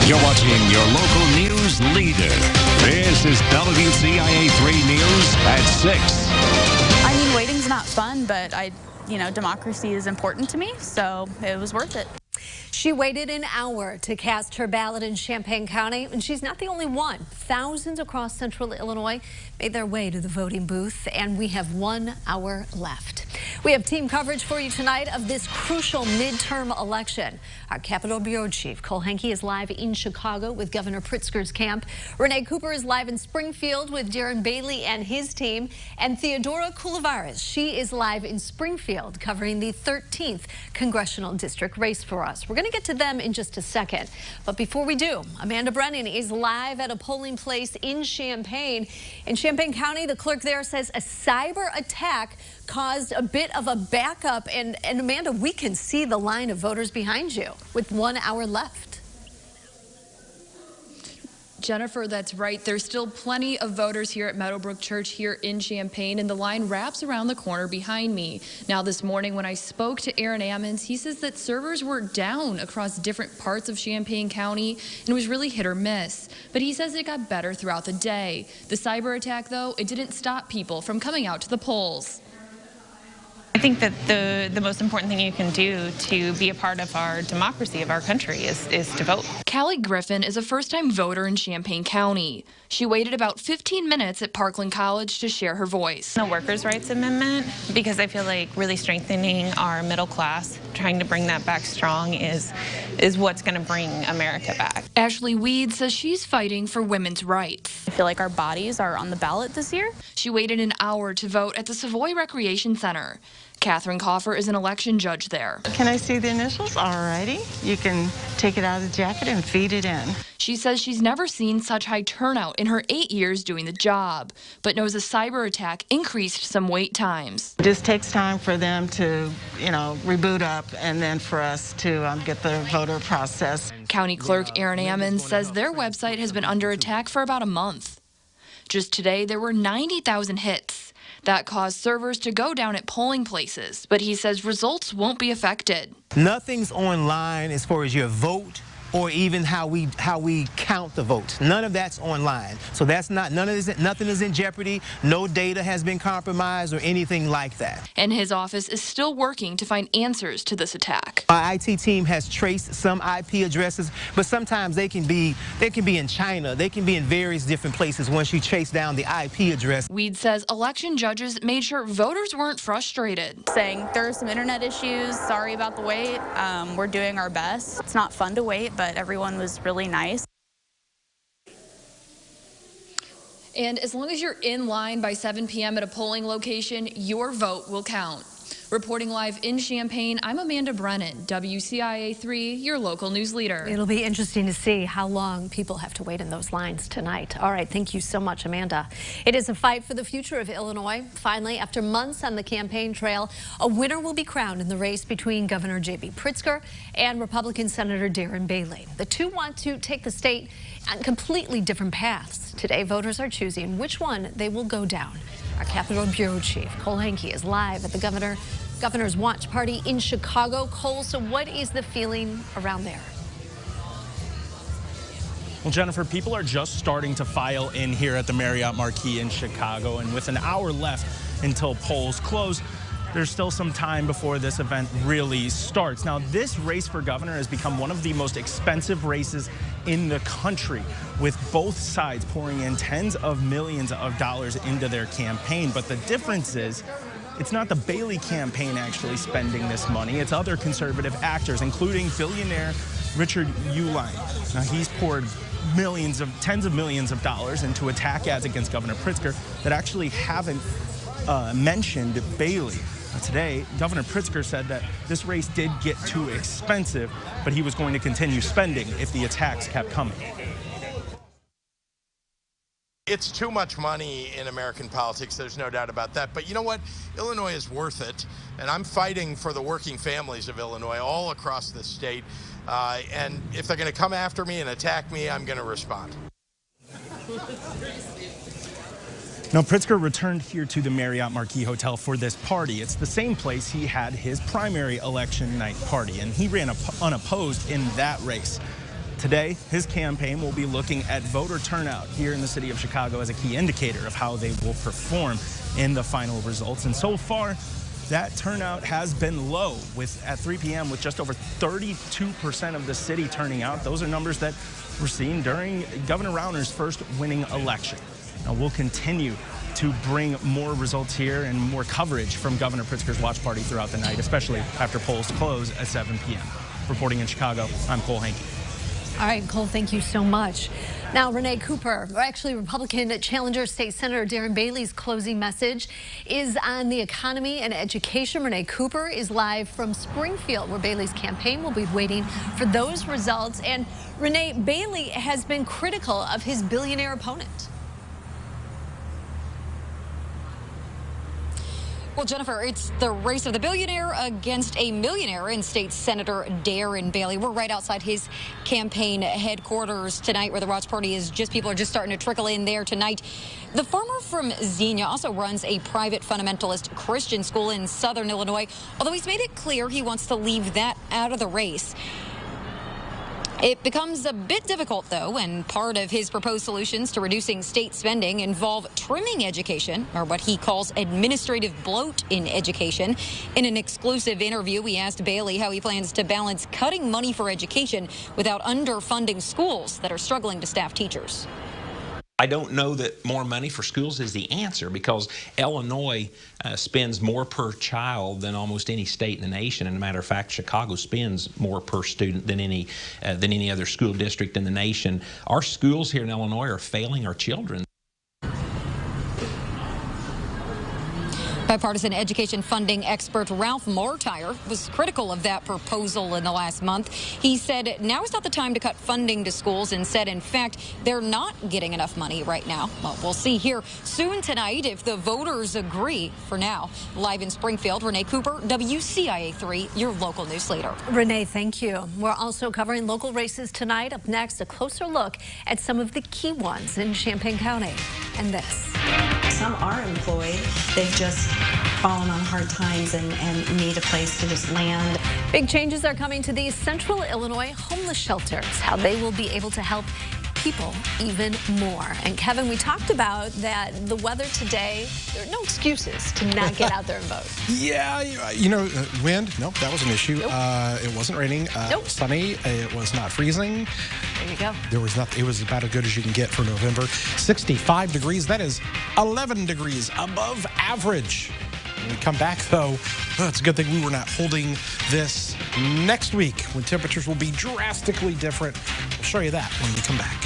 You're watching your local news leader. This is WCIA 3 News at 6. I mean, waiting's not fun, but democracy is important to me, so it was worth it. She waited an hour to cast her ballot in Champaign County, and she's not the only one. Thousands across central Illinois made their way to the voting booth, and we have 1 hour left. We have team coverage for you tonight of this crucial midterm election. Our Capitol Bureau Chief Cole Henke is live in Chicago with Governor Pritzker's camp. Renee Cooper is live in Springfield with Darren Bailey and his team. And Theodora Coulivares, she is live in Springfield covering the 13th Congressional District race for us. We're going to get to them in just a second. But before we do, Amanda Brennan is live at a polling place in Champaign. In Champaign County, the clerk there says a cyber attack caused a bit of a backup. And Amanda, we can see the line of voters behind you with 1 hour left. Jennifer, that's right. There's still plenty of voters here at Meadowbrook Church here in Champaign, and the line wraps around the corner behind me. Now, this morning when I spoke to Aaron Ammons, he says that servers were down across different parts of Champaign County, and it was really hit or miss. But he says it got better throughout the day. The cyber attack, though, it didn't stop people from coming out to the polls. I think that the most important thing you can do to be a part of our democracy, of our country, is to vote. Callie Griffin is a first-time voter in Champaign County. She waited about 15 minutes at Parkland College to share her voice. The Workers' Rights Amendment, because I feel like really strengthening our middle class, trying to bring that back strong is what's going to bring America back. Ashley Weed says she's fighting for women's rights. I feel like our bodies are on the ballot this year. She waited an hour to vote at the Savoy Recreation Center. Catherine Coffer is an election judge there. Can I see the initials? All righty. You can take it out of the jacket and feed it in. She says she's never seen such high turnout in her 8 years doing the job, but knows a cyber attack increased some wait times. It just takes time for them to, reboot up and then for us to get the voter process. County Clerk Aaron Ammons says their website has been under attack for about a month. Just today, there were 90,000 hits. That caused servers to go down at polling places, but he says results won't be affected. Nothing's online as far as your vote or even how we count the votes. None of that's online. So that's nothing is in jeopardy. No data has been compromised or anything like that. And his office is still working to find answers to this attack. Our IT team has traced some IP addresses, but sometimes they can be in China. They can be in various different places once you chase down the IP address. Weed says election judges made sure voters weren't frustrated. Saying there are some internet issues, sorry about the wait, we're doing our best. It's not fun to wait, but everyone was really nice. And as long as you're in line by 7 p.m. at a polling location, your vote will count. Reporting live in Champaign, I'm Amanda Brennan, WCIA 3, your local news leader. It'll be interesting to see how long people have to wait in those lines tonight. All right, thank you so much, Amanda. It is a fight for the future of Illinois. Finally, after months on the campaign trail, a winner will be crowned in the race between Governor J.B. Pritzker and Republican Senator Darren Bailey. The two want to take the state on completely different paths. Today, voters are choosing which one they will go down. Our Capitol Bureau Chief Cole Henke is live at the Governor's Watch Party in Chicago. Cole, so what is the feeling around there? Well, Jennifer, people are just starting to file in here at the Marriott Marquis in Chicago, and with an hour left until polls close, there's still some time before this event really starts. Now, this race for governor has become one of the most expensive races in the country, with both sides pouring in tens of millions of dollars into their campaign. But the difference is, it's not the Bailey campaign actually spending this money. It's other conservative actors, including billionaire Richard Uihlein. Now, he's poured tens of millions of dollars into attack ads against Governor Pritzker that actually haven't mentioned Bailey. Today, Governor Pritzker said that this race did get too expensive, but he was going to continue spending if the attacks kept coming. It's too much money in American politics, there's no doubt about that. But you know what? Illinois is worth it, and I'm fighting for the working families of Illinois all across the state. And if they're going to come after me and attack me, I'm going to respond. Now, Pritzker returned here to the Marriott Marquis Hotel for this party. It's the same place he had his primary election night party, and he ran unopposed in that race. Today, his campaign will be looking at voter turnout here in the city of Chicago as a key indicator of how they will perform in the final results. And so far, that turnout has been low, at 3 p.m. with just over 32% of the city turning out. Those are numbers that were seen during Governor Rauner's first winning election. Now, we'll continue to bring more results here and more coverage from Governor Pritzker's watch party throughout the night, especially after polls close at 7 p.m. Reporting in Chicago, I'm Cole Hankey. All right, Cole, thank you so much. Now, Renee Cooper, or actually Republican challenger State Senator Darren Bailey's closing message is on the economy and education. Renee Cooper is live from Springfield, where Bailey's campaign will be waiting for those results. And Renee, Bailey has been critical of his billionaire opponent. Well, Jennifer, it's the race of the billionaire against a millionaire in State Senator Darren Bailey. We're right outside his campaign headquarters tonight, where the watch party is people are just starting to trickle in there tonight. The farmer from Xenia also runs a private fundamentalist Christian school in southern Illinois, although he's made it clear he wants to leave that out of the race. It becomes a bit difficult, though, and part of his proposed solutions to reducing state spending involve trimming education, or what he calls administrative bloat in education. In an exclusive interview, we asked Bailey how he plans to balance cutting money for education without underfunding schools that are struggling to staff teachers. I don't know that more money for schools is the answer, because Illinois spends more per child than almost any state in the nation. And as a matter of fact, Chicago spends more per student than any other school district in the nation. Our schools here in Illinois are failing our children. Bipartisan education funding expert Ralph Martire was critical of that proposal in the last month. He said now is not the time to cut funding to schools, and said, in fact, they're not getting enough money right now. Well, we'll see here soon tonight if the voters agree. For now, live in Springfield, Renee Cooper, WCIA 3, your local news leader. Renee, thank you. We're also covering local races tonight. Up next, a closer look at some of the key ones in Champaign County. And this. Some are employed. They've just fallen on hard times and need a place to just land. Big changes are coming to these Central Illinois homeless shelters, how they will be able to help people even more. And Kevin, we talked about that the weather today, there are no excuses to not get out there and vote. Yeah, you know, wind, nope, that was an issue. Nope. It wasn't raining. Nope. Sunny, it was not freezing. There you go. There was nothing. It was about as good as you can get for November. 65 degrees, that is 11 degrees above average. When we come back, though, it's a good thing we were not holding this next week, when temperatures will be drastically different. We'll show you that when we come back.